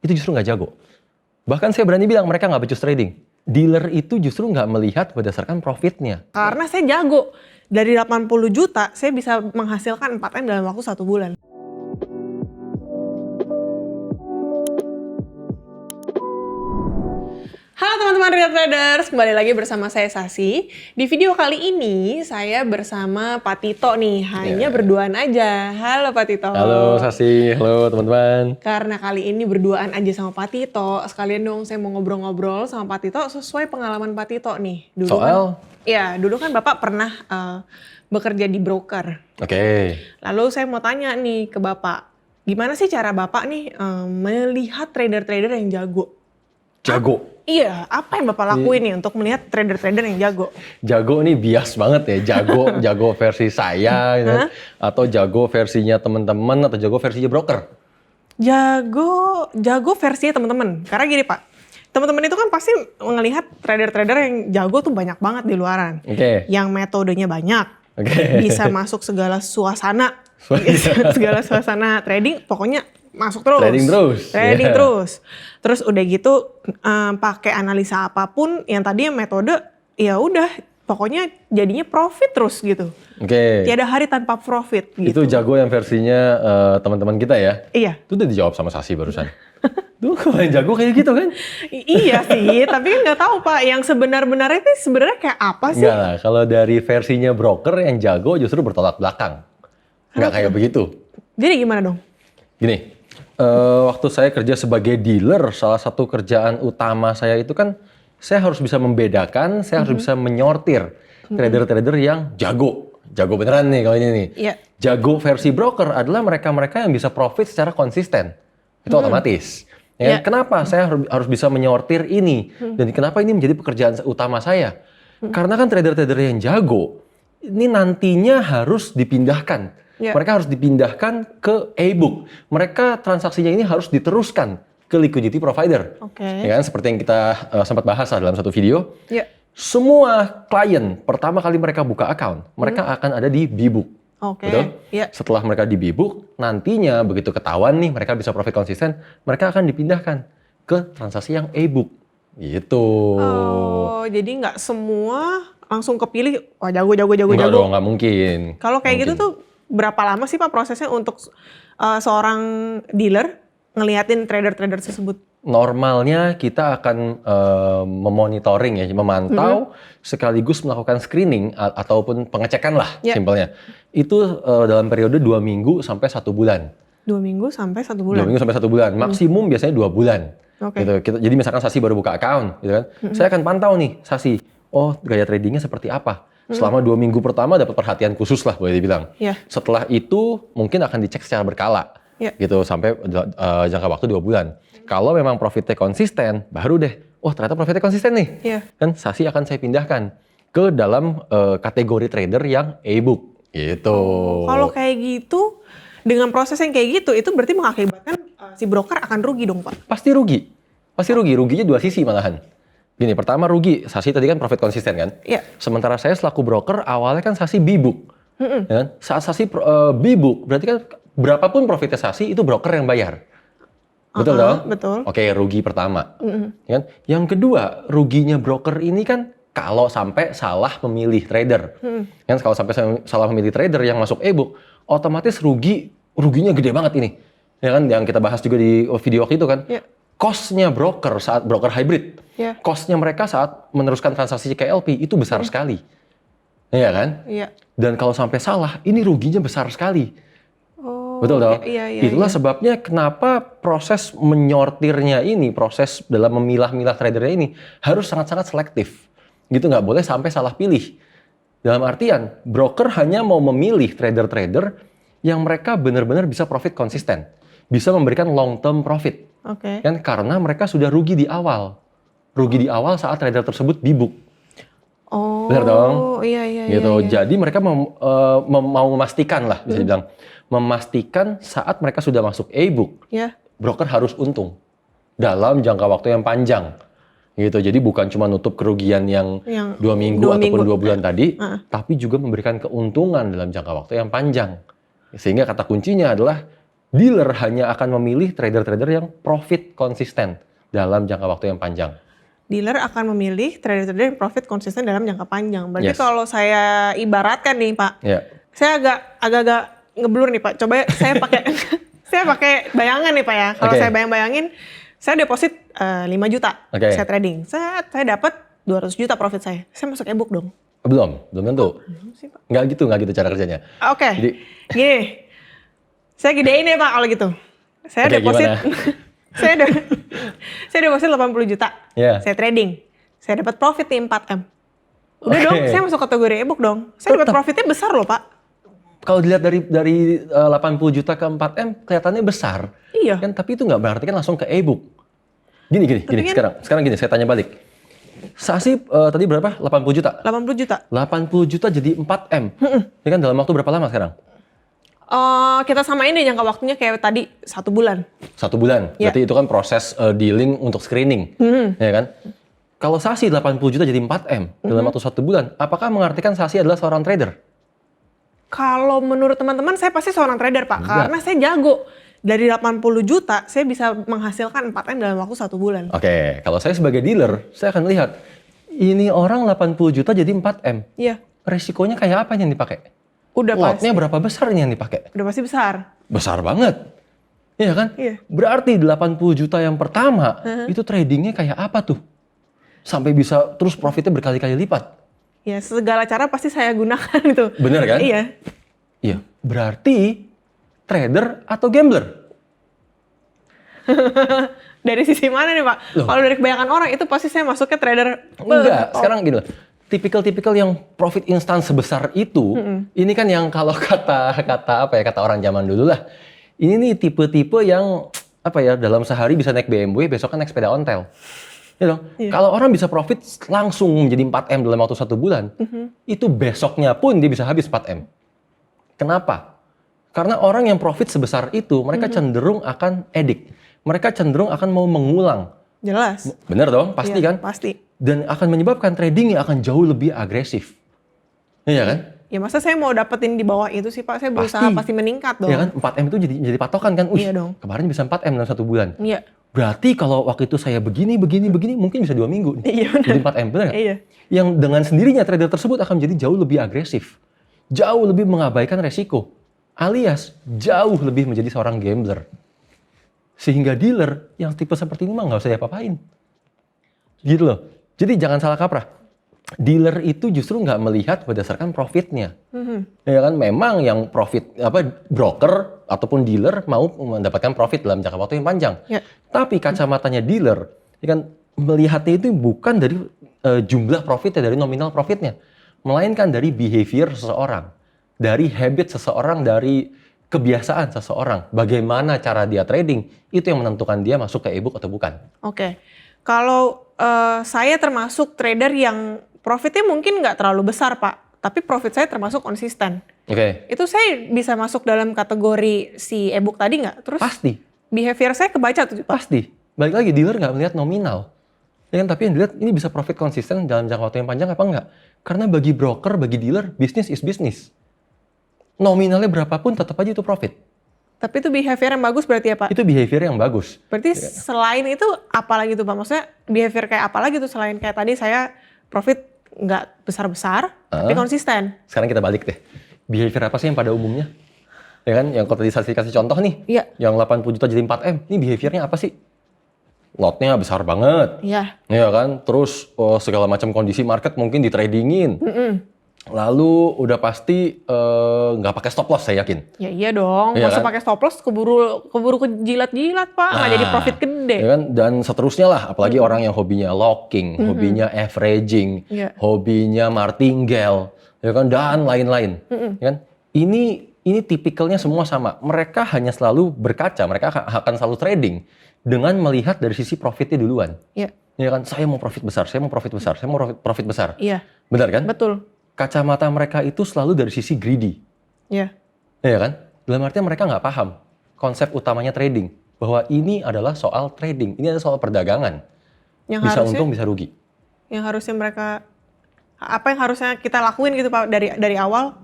itu justru nggak jago. Bahkan saya berani bilang mereka nggak becus trading. Dealer itu justru nggak melihat berdasarkan profitnya. Karena saya jago. Dari 80 juta, saya bisa menghasilkan 4M dalam waktu 1 bulan. Halo teman-teman real traders, kembali lagi bersama saya Sasi. Di video kali ini saya bersama Pak Tito nih, hanya berduaan aja. Halo Pak Tito. Halo Sasi, halo teman-teman. Karena kali ini berduaan aja sama Pak Tito, sekalian dong saya mau ngobrol-ngobrol sama Pak Tito sesuai pengalaman Pak Tito nih. Dulu Soal? dulu kan Bapak pernah bekerja di broker. Oke. Lalu saya mau tanya nih ke Bapak, gimana sih cara Bapak nih melihat trader-trader yang jago? Jago? Iya, apa yang Bapak lakuin nih untuk melihat trader-trader yang jago? Jago nih bias banget ya, jago versi saya gitu, atau jago versinya teman-teman atau jago versinya broker? Jago versinya teman-teman. Karena gini Pak, teman-teman itu kan pasti melihat trader-trader yang jago tuh banyak banget di luaran. Oke. Yang metodenya banyak, bisa masuk segala suasana, segala suasana trading, pokoknya masuk terus. Trading terus. Terus udah gitu pakai analisa apapun yang tadinya metode, ya udah pokoknya jadinya profit terus gitu. Oke. Tiada hari tanpa profit gitu. Itu jago yang versinya teman-teman kita ya? Iya. Itu udah dijawab sama Sasi barusan. Tuh kalau yang jago kayak gitu kan? Iya sih, tapi kan nggak tahu Pak, yang sebenarnya itu sebenarnya kayak apa sih? Enggak lah, kalau dari versinya broker yang jago justru bertolak belakang. Nggak kayak begitu. Jadi gimana dong? Gini, waktu saya kerja sebagai dealer, salah satu kerjaan utama saya itu kan saya harus bisa membedakan, saya harus bisa menyortir trader-trader yang jago. Jago beneran nih kalau ini nih. Iya. Jago versi broker adalah mereka-mereka yang bisa profit secara konsisten. Itu otomatis. Ya, kenapa saya harus bisa menyortir ini? Dan kenapa ini menjadi pekerjaan utama saya? Karena kan trader-trader yang jago, ini nantinya harus dipindahkan. Mereka harus dipindahkan ke e-book. Mereka transaksinya ini harus diteruskan ke liquidity provider. Ya kan? Seperti yang kita sempat bahas dalam satu video. Semua klien, pertama kali mereka buka account, mereka akan ada di B-book. Betul? Setelah mereka di B-book, nantinya begitu ketahuan nih mereka bisa profit konsisten, mereka akan dipindahkan ke transaksi yang e-book. Gitu. Oh, jadi nggak semua langsung kepilih, wah jago. Enggak dong, nggak mungkin. Kalau kayak gitu tuh berapa lama sih Pak prosesnya untuk seorang dealer ngeliatin trader-trader tersebut? Normalnya kita akan memonitoring ya, memantau sekaligus melakukan screening ataupun pengecekan lah simpelnya. Itu dalam periode 2 minggu sampai 1 bulan. 2 minggu sampai 1 bulan? 2 minggu sampai 1 bulan, maksimum biasanya 2 bulan. Gitu. Jadi misalkan Sasi baru buka account, gitu kan, saya akan pantau nih Sasi, oh gaya tradingnya seperti apa. Selama 2 minggu pertama dapat perhatian khusus lah boleh dibilang. Setelah itu mungkin akan dicek secara berkala. Gitu sampai jangka waktu 2 bulan. Kalau memang profitnya konsisten, baru deh, oh ternyata profitnya konsisten nih. Kan Sasi akan saya pindahkan ke dalam kategori trader yang e-book. Gitu. Kalau kayak gitu, dengan proses yang kayak gitu, itu berarti mengakibatkan si broker akan rugi dong Pak? Pasti rugi. Ruginya 2 sisi malahan. Gini, pertama rugi, Sasi tadi kan profit konsisten kan? Sementara saya selaku broker, awalnya kan Sasi B-book. Ya, saat Sasi B-book, berarti kan berapapun profitnya Sasi, itu broker yang bayar. Betul dong? Betul. Oke, rugi pertama. Kan? Yang kedua, ruginya broker ini kan kalau sampai salah memilih trader. Kan kalau sampai salah memilih trader yang masuk e-book, otomatis ruginya gede banget ini. Ya kan, yang kita bahas juga di video waktu itu kan. Cost-nya broker saat broker hybrid, cost-nya mereka saat meneruskan transaksi ke LP itu besar sekali. Iya kan? Dan kalau sampai salah, ini ruginya besar sekali. Betul dong? Itulah sebabnya kenapa proses menyortirnya ini, proses dalam memilah-milah tradernya ini harus sangat-sangat selektif. Gitu, nggak boleh sampai salah pilih. Dalam artian, broker hanya mau memilih trader-trader yang mereka benar-benar bisa profit konsisten. Bisa memberikan long term profit. Kan karena mereka sudah rugi di awal. Rugi di awal saat trader tersebut B-book. Benar dong? Gitu. Jadi mereka mau memastikan lah, bisa dibilang. Memastikan saat mereka sudah masuk e-book, broker harus untung dalam jangka waktu yang panjang. Gitu. Jadi bukan cuma nutup kerugian yang 2 minggu ataupun 2 bulan tadi, tapi juga memberikan keuntungan dalam jangka waktu yang panjang. Sehingga kata kuncinya adalah Dealer hanya akan memilih trader-trader yang profit konsisten dalam jangka waktu yang panjang. Dealer akan memilih trader-trader yang profit konsisten dalam jangka panjang. Berarti Yes. kalau saya ibaratkan nih Pak, saya agak-agak ngeblur nih Pak. Coba saya pakai saya pakai bayangan nih Pak ya. Kalau saya bayang-bayangin, saya deposit 5 juta, saya trading. Saya dapat 200 juta profit saya. Saya masuk e-book dong. Belum tentu. Nggak gitu cara kerjanya. Jadi, gini, saya gedein ya Pak kalau gitu. Saya deposit, saya deposit 80 juta. Saya trading, saya dapat profit nih 4M. Udah dong, saya masuk kategori e-book dong. Saya dapat profitnya besar loh Pak. Kalau dilihat dari 80 juta ke 4M kelihatannya besar. Iya. Kan, tapi itu nggak berarti kan langsung ke e-book. Gini, sekarang gini, saya tanya balik. Sasi tadi berapa? 80 juta? 80 juta. 80 juta jadi 4M. Ini kan dalam waktu berapa lama sekarang? Kita samain deh jangka waktunya kayak tadi 1 bulan. 1 bulan? Berarti itu kan proses dealing untuk screening. Ya kan? Kalau Sasi 80 juta jadi 4M dalam waktu 1 bulan, apakah mengartikan Sasi adalah seorang trader? Kalau menurut teman-teman saya pasti seorang trader Pak. Karena saya jago. Dari 80 juta, saya bisa menghasilkan 4M dalam waktu 1 bulan. Oke, kalau saya sebagai dealer, saya akan lihat, ini orang 80 juta jadi 4M. Iya. Resikonya kayak apa yang dipakai? Udah pasti. Lotnya berapa besar ini yang dipakai? Udah pasti besar. Besar banget. Iya kan? Iya. Berarti 80 juta yang pertama, itu tradingnya kayak apa tuh? Sampai bisa terus profitnya berkali-kali lipat. Ya, segala cara pasti saya gunakan itu. Bener kan? Iya. Iya. Berarti trader atau gambler? Dari sisi mana nih Pak? Kalau dari kebanyakan orang itu pasti saya masuknya trader. Enggak, sekarang gini loh. Tipikal-tipikal yang profit instan sebesar itu, ini kan yang kalau kata orang zaman dulu lah. Ini nih tipe-tipe yang dalam sehari bisa naik BMW, besoknya naik sepeda ontel. Ya dong. Kalau orang bisa profit langsung menjadi 4M dalam waktu 1 bulan, itu besoknya pun dia bisa habis 4M. Kenapa? Karena orang yang profit sebesar itu, mereka cenderung akan edik. Mereka cenderung akan mau mengulang. Jelas. Bener dong? Pasti kan? Pasti. Dan akan menyebabkan tradingnya akan jauh lebih agresif. Iya kan? Ya masa saya mau dapetin di bawah itu sih Pak, saya berusaha pasti meningkat dong. Iya kan? 4M itu jadi patokan kan? Iya dong. Kemarin bisa 4M dalam 1 bulan. Iya. Berarti kalau waktu itu saya begini, mungkin bisa 2 minggu. Iya benar. Jadi 4M, bener nggak? Iya. Yang dengan sendirinya trader tersebut akan menjadi jauh lebih agresif. Jauh lebih mengabaikan resiko. Alias jauh lebih menjadi seorang gambler. Sehingga dealer yang tipe seperti ini mah nggak usah diapa-apain. Gitu loh. Jadi jangan salah kaprah. Dealer itu justru nggak melihat berdasarkan profitnya. Ya kan, memang yang profit broker ataupun dealer mau mendapatkan profit dalam jangka waktu yang panjang. Ya. Tapi kacamatanya dealer, ya kan, melihatnya itu bukan dari jumlah profitnya, dari nominal profitnya, melainkan dari behavior seseorang, dari habit seseorang, dari kebiasaan seseorang, bagaimana cara dia trading, itu yang menentukan dia masuk ke e-book atau bukan. Oke. Kalau saya termasuk trader yang profitnya mungkin nggak terlalu besar Pak, tapi profit saya termasuk konsisten. Oke. Itu saya bisa masuk dalam kategori si e-book tadi nggak? Terus Pasti. Behavior saya kebaca tuh Pak? Pasti. Balik lagi, dealer nggak melihat nominal. Ya kan, tapi yang dilihat ini bisa profit konsisten dalam jangka waktu yang panjang apa enggak. Karena bagi broker, bagi dealer, bisnis is bisnis. Nominalnya berapapun tetap aja itu profit. Tapi itu behavior yang bagus berarti ya Pak? Itu behavior yang bagus. Berarti selain itu apa lagi tuh Pak? Maksudnya behavior kayak apa lagi tuh selain kayak tadi saya profit nggak besar-besar, tapi konsisten. Sekarang kita balik deh. Behavior apa sih yang pada umumnya? Ya kan, yang kalau tadi saya kasih contoh nih, yang 80 juta jadi 4M, ini behaviornya apa sih? Lotnya besar banget. Iya. Ya kan, terus segala macam kondisi market mungkin ditradingin. Lalu udah pasti nggak pakai stop loss, saya yakin. Ya iya dong, nggak usah pakai stop loss, keburu kejilat-jilat Pak, nggak jadi profit gede. Ya kan? Dan seterusnya lah, apalagi orang yang hobinya locking, hobinya averaging, hobinya martingale, ya kan, dan lain-lain. Ya kan? Ini tipikalnya semua sama. Mereka hanya selalu berkaca, mereka akan selalu trading dengan melihat dari sisi profitnya duluan. Iya. Ya kan, saya mau profit besar, saya mau profit besar, saya mau profit besar. Iya. Benar kan? Betul. Kacamata mereka itu selalu dari sisi greedy. Iya. Ya kan? Dalam artian mereka nggak paham konsep utamanya trading. Bahwa ini adalah soal trading, ini adalah soal perdagangan. Yang bisa harusnya, untung, bisa rugi. Yang harusnya mereka, apa yang harusnya kita lakuin gitu Pak dari awal?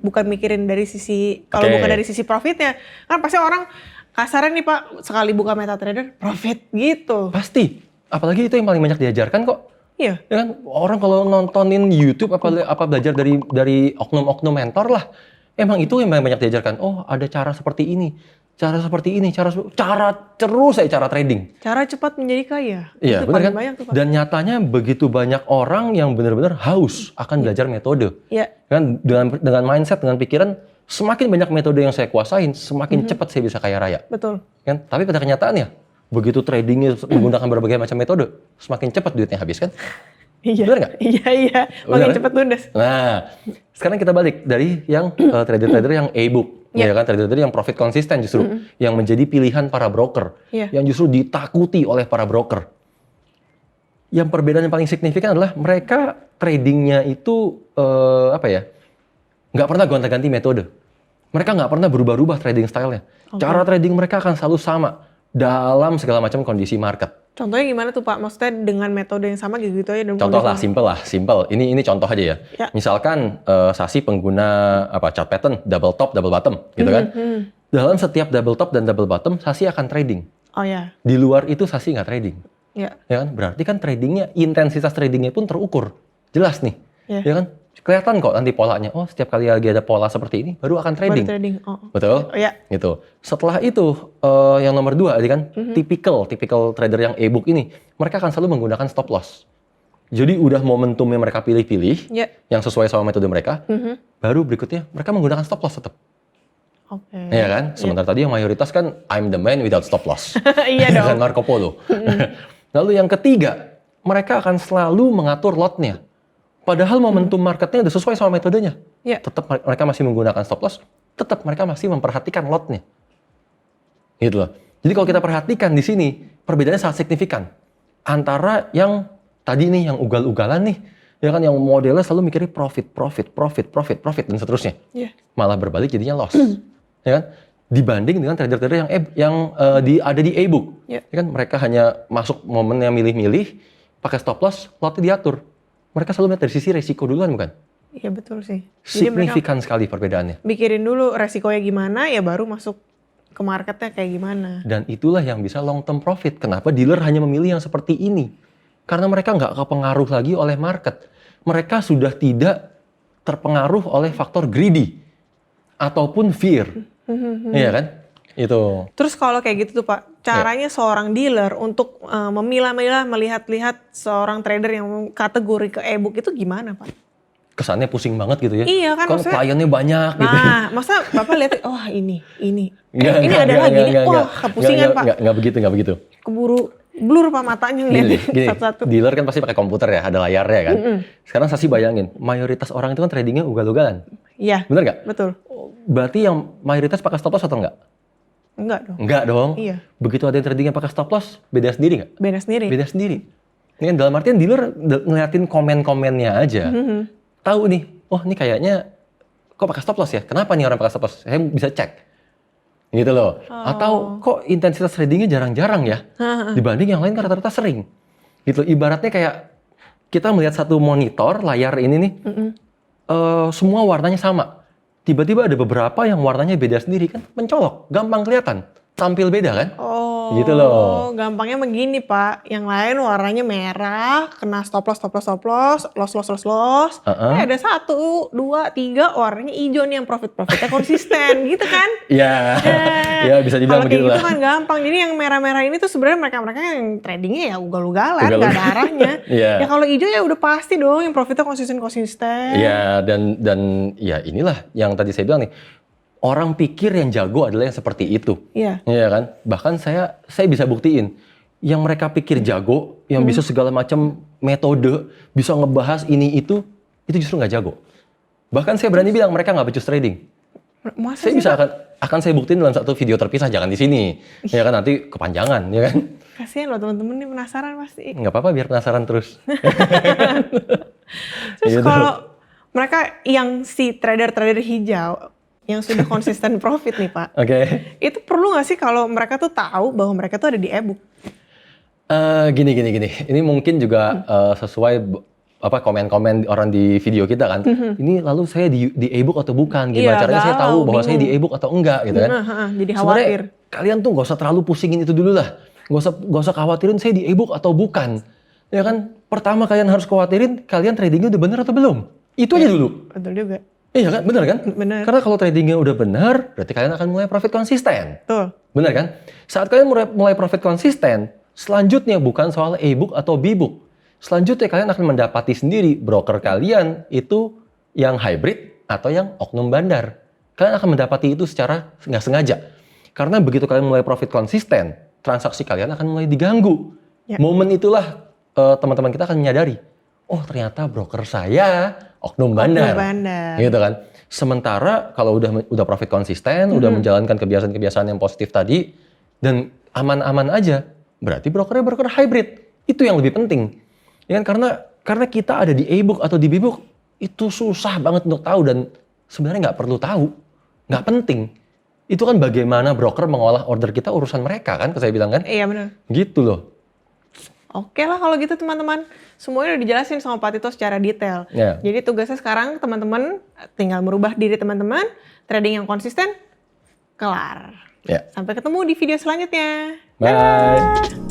bukan mikirin dari sisi, kalau bukan dari sisi profitnya. Kan pasti orang kasarnya nih Pak, sekali buka MetaTrader, profit gitu. Pasti. Apalagi itu yang paling banyak diajarkan kok. Iya. Ya kan, orang kalau nontonin YouTube apa belajar dari oknum-oknum mentor lah. Emang itu yang banyak diajarkan. Oh, ada cara seperti ini. Cara seperti ini, cara trading. Cara cepat menjadi kaya. Iya, itu benar kan? banyak tuh, Pak. Dan nyatanya begitu banyak orang yang benar-benar haus akan belajar metode. Iya. Kan dengan mindset, dengan pikiran, semakin banyak metode yang saya kuasain, semakin cepat saya bisa kaya raya. Betul. Kan? Tapi pada kenyataannya, begitu tradingnya menggunakan berbagai macam metode, semakin cepat duitnya habis kan? Iya. Benar nggak? Iya. Makin cepat ludes. Nah, sekarang kita balik dari yang trader-trader yang e-book. Ya kan, trader-trader yang profit konsisten justru. Yang menjadi pilihan para broker. Yang justru ditakuti oleh para broker. Yang perbedaan yang paling signifikan adalah mereka tradingnya itu, nggak pernah gonta-ganti metode. Mereka nggak pernah berubah-ubah trading style-nya. Cara trading mereka akan selalu sama dalam segala macam kondisi market. Contohnya gimana tuh Pak? Maksudnya dengan metode yang sama gitu aja? Contoh lah, simple. Ini contoh aja ya. Misalkan Sasi pengguna chart pattern double top, double bottom, gitu kan? Dalam setiap double top dan double bottom, Sasi akan trading. Oh ya. Di luar itu Sasi nggak trading. Ya. Ya kan? Berarti kan tradingnya, intensitas tradingnya pun terukur, jelas nih. Ya kan? Kelihatan kok nanti polanya. Oh, setiap kali lagi ada pola seperti ini, baru akan trading. Baru trading. Betul? Oh, ya. Gitu. Setelah itu, yang nomor 2, kan, typical trader yang e-book ini, mereka akan selalu menggunakan stop loss. Jadi udah momentumnya mereka pilih-pilih, yang sesuai sama metode mereka, baru berikutnya mereka menggunakan stop loss tetap. Oke. Iya kan? Sementara tadi yang mayoritas kan, I'm the man without stop loss. Iya dong. Dengan Marco Polo. Lalu yang ketiga, mereka akan selalu mengatur lotnya. Padahal momentum marketnya udah sesuai sama metodenya. Tetap mereka masih menggunakan stop loss, tetap mereka masih memperhatikan lotnya. Gitu loh. Jadi kalau kita perhatikan di sini, perbedaannya sangat signifikan. Antara yang tadi nih, yang ugal-ugalan nih, ya kan, yang modelnya selalu mikirnya profit, dan seterusnya. Malah berbalik jadinya loss. Ya kan? Dibanding dengan trader-trader yang ada di e-book. Ya kan? Mereka hanya masuk momennya milih-milih, pakai stop loss, lotnya diatur. Mereka selalu melihat dari sisi resiko duluan, bukan? Iya, betul sih. Signifikan sekali perbedaannya. Mikirin dulu resikonya gimana, ya baru masuk ke marketnya kayak gimana. Dan itulah yang bisa long term profit. Kenapa dealer hanya memilih yang seperti ini? Karena mereka nggak kepengaruh lagi oleh market. Mereka sudah tidak terpengaruh oleh faktor greedy ataupun fear. Iya kan? Itu. Terus kalau kayak gitu tuh Pak, caranya seorang dealer untuk memilah-milah, melihat-lihat seorang trader yang kategori ke e-book itu gimana Pak? Kesannya pusing banget gitu ya. Iya kan, maksudnya kliennya banyak gitu. Nah, masa Bapak lihat, wah ini ada lagi nih, wah kepusingan Pak. Nggak begitu. Keburu blur Pak matanya ngeliatin satu-satu. Dealer kan pasti pakai komputer ya, ada layarnya kan. Sekarang Sasi bayangin, mayoritas orang itu kan tradingnya ugal-ugalan. Iya. Bener nggak? Betul. Berarti yang mayoritas pakai stop loss atau enggak? Enggak dong. Iya. Begitu ada yang tradingnya pakai stop loss, beda sendiri nggak? Beda sendiri. Ini kan dalam artian dealer ngeliatin komen-komennya aja. Tahu nih, oh ini kayaknya kok pakai stop loss ya? Kenapa nih orang pakai stop loss? Saya bisa cek. Gitu loh. Atau kok intensitas tradingnya jarang-jarang ya? Dibanding yang lain kan rata-rata sering. Gitu. Ibaratnya kayak kita melihat satu monitor, layar ini nih, semua warnanya sama. Tiba-tiba ada beberapa yang warnanya beda sendiri kan, mencolok, gampang kelihatan, tampil beda kan? Gitu loh. Gampangnya begini Pak, yang lain warnanya merah, kena stop loss, loss. Ada 1, 2, 3 warnanya hijau nih yang profitnya konsisten, gitu kan? Iya, ya bisa dibilang begitu lah. Kalau kayak gitu kan gampang, jadi yang merah-merah ini tuh sebenarnya mereka yang tradingnya ya ugal-ugalan, gak ada arahnya. Ya kalau hijau ya udah pasti dong yang profitnya konsisten. Iya, dan ya inilah yang tadi saya bilang nih. Orang pikir yang jago adalah yang seperti itu. Iya kan? Bahkan saya bisa buktiin. Yang mereka pikir jago, yang bisa segala macam metode, bisa ngebahas ini itu justru nggak jago. Bahkan saya berani bilang mereka nggak becus trading. Masa saya bisa akan saya buktiin dalam satu video terpisah, jangan di sini. Ya kan, nanti kepanjangan, ya kan? Kasihan loh temen-temen nih, penasaran pasti. Nggak apa-apa, biar penasaran terus. Terus kalau mereka yang si trader-trader hijau, yang sudah konsisten profit nih Pak. Itu perlu nggak sih kalau mereka tuh tahu bahwa mereka tuh ada di e-book? Gini. Ini mungkin juga sesuai komen-komen orang di video kita kan. Ini lalu saya di e-book atau bukan? Gimana caranya saya tahu bahwa saya di e-book atau enggak gitu kan. Jadi khawatir. Sebenarnya kalian tuh gak usah terlalu pusingin itu dulu lah. Gak usah khawatirin saya di e-book atau bukan. Ya kan, pertama kalian harus khawatirin kalian tradingnya udah benar atau belum. Itu aja dulu. Betul juga. Iya kan, benar kan? Benar. Karena kalau tradingnya udah benar, berarti kalian akan mulai profit konsisten. Betul. Benar kan? Saat kalian mulai profit konsisten, selanjutnya bukan soal e-book atau b-book. Selanjutnya kalian akan mendapati sendiri broker kalian itu yang hybrid atau yang oknum bandar. Kalian akan mendapati itu secara nggak sengaja. Karena begitu kalian mulai profit konsisten, transaksi kalian akan mulai diganggu. Ya. Momen itulah teman-teman kita akan menyadari, oh ternyata broker saya oknum bandar. Gitu kan. Sementara kalau udah profit konsisten, udah menjalankan kebiasaan-kebiasaan yang positif tadi, dan aman-aman aja, berarti brokernya broker hybrid. Itu yang lebih penting. Ya kan? Karena kita ada di e-book atau di b-book, itu susah banget untuk tahu dan sebenarnya nggak perlu tahu. Nggak penting. Itu kan bagaimana broker mengolah order kita, urusan mereka kan, saya bilang kan. Iya benar. Gitu loh. Oke lah kalau gitu teman-teman. Semuanya udah dijelasin sama Pak Tito secara detail. Yeah. Jadi tugasnya sekarang teman-teman tinggal merubah diri teman-teman, trading yang konsisten, kelar. Yeah. Sampai ketemu di video selanjutnya. Bye. Dadah.